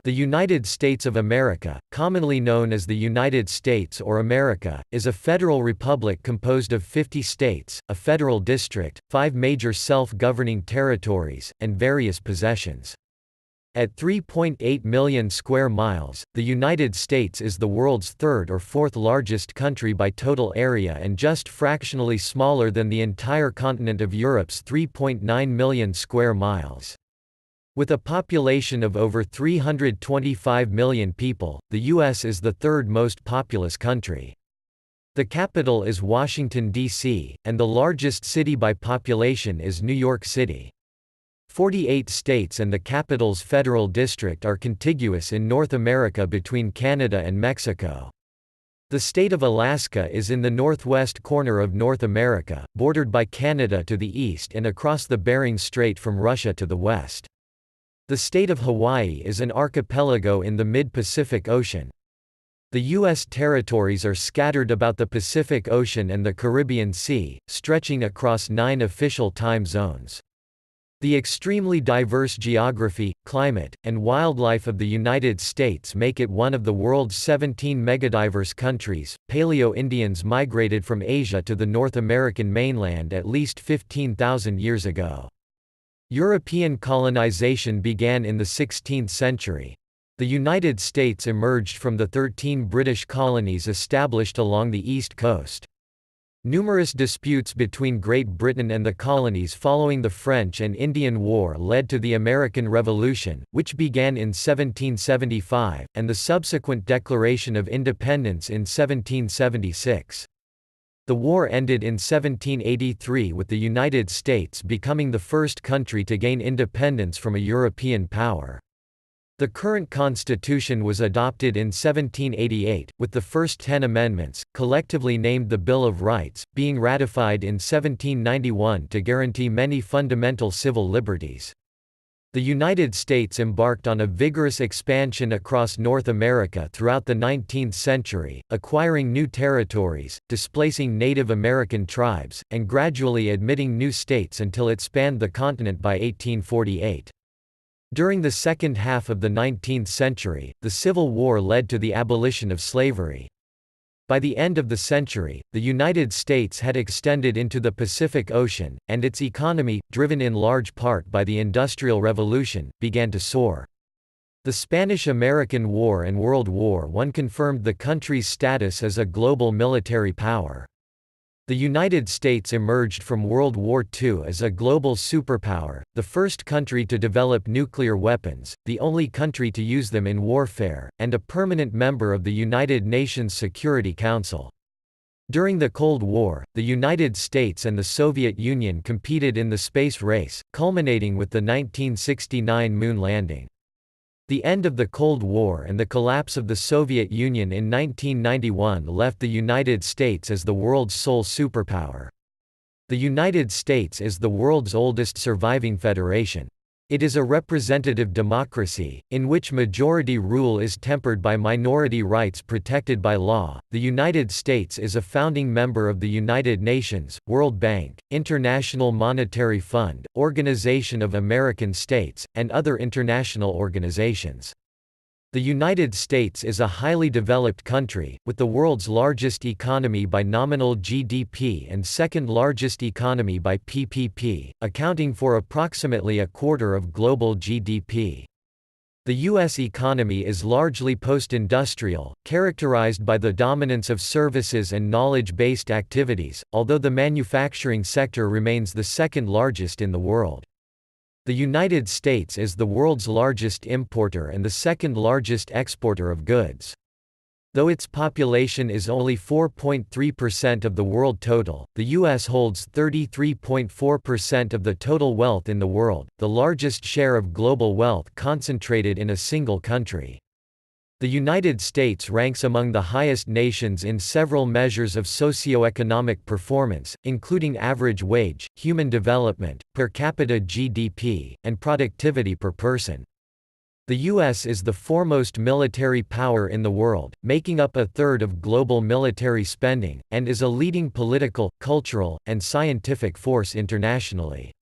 The United States of America, commonly known as the United States or America, is a federal republic composed of 50 states, a federal district, 5 major self-governing territories, and various possessions. At 3.8 million square miles, the United States is the world's third or fourth largest country by total area and just fractionally smaller than the entire continent of Europe's 3.9 million square miles. With a population of over 325 million people, the U.S. is the third most populous country. The capital is Washington, D.C., and the largest city by population is New York City. 48 states and the capital's federal district are contiguous in North America between Canada and Mexico. The state of Alaska is in the northwest corner of North America, bordered by Canada to the east and across the Bering Strait from Russia to the west. The state of Hawaii is an archipelago in the mid-Pacific Ocean. The U.S. territories are scattered about the Pacific Ocean and the Caribbean Sea, stretching across 9 official time zones. The extremely diverse geography, climate, and wildlife of the United States make it one of the world's 17 megadiverse countries. Paleo-Indians migrated from Asia to the North American mainland at least 15,000 years ago. European colonization began in the 16th century. The United States emerged from the 13 British colonies established along the East Coast. Numerous disputes between Great Britain and the colonies following the French and Indian War led to the American Revolution, which began in 1775, and the subsequent Declaration of Independence in 1776. The war ended in 1783 with the United States becoming the first country to gain independence from a European power. The current Constitution was adopted in 1788, with the first 10 amendments, collectively named the Bill of Rights, being ratified in 1791 to guarantee many fundamental civil liberties. The United States embarked on a vigorous expansion across North America throughout the 19th century, acquiring new territories, displacing Native American tribes, and gradually admitting new states until it spanned the continent by 1848. During the second half of the 19th century, the Civil War led to the abolition of slavery. By the end of the century, the United States had extended into the Pacific Ocean, and its economy, driven in large part by the Industrial Revolution, began to soar. The Spanish-American War and World War I confirmed the country's status as a global military power. The United States emerged from World War II as a global superpower, the first country to develop nuclear weapons, the only country to use them in warfare, and a permanent member of the United Nations Security Council. During the Cold War, the United States and the Soviet Union competed in the space race, culminating with the 1969 moon landing. The end of the Cold War and the collapse of the Soviet Union in 1991 left the United States as the world's sole superpower. The United States is the world's oldest surviving federation. It is a representative democracy, in which majority rule is tempered by minority rights protected by law. The United States is a founding member of the United Nations, World Bank, International Monetary Fund, Organization of American States, and other international organizations. The United States is a highly developed country, with the world's largest economy by nominal GDP and second largest economy by PPP, accounting for approximately a quarter of global GDP. The U.S. economy is largely post-industrial, characterized by the dominance of services and knowledge-based activities, although the manufacturing sector remains the second largest in the world. The United States is the world's largest importer and the second largest exporter of goods. Though its population is only 4.3% of the world total, the U.S. holds 33.4% of the total wealth in the world, the largest share of global wealth concentrated in a single country. The United States ranks among the highest nations in several measures of socioeconomic performance, including average wage, human development, per capita GDP, and productivity per person. The U.S. is the foremost military power in the world, making up a third of global military spending, and is a leading political, cultural, and scientific force internationally.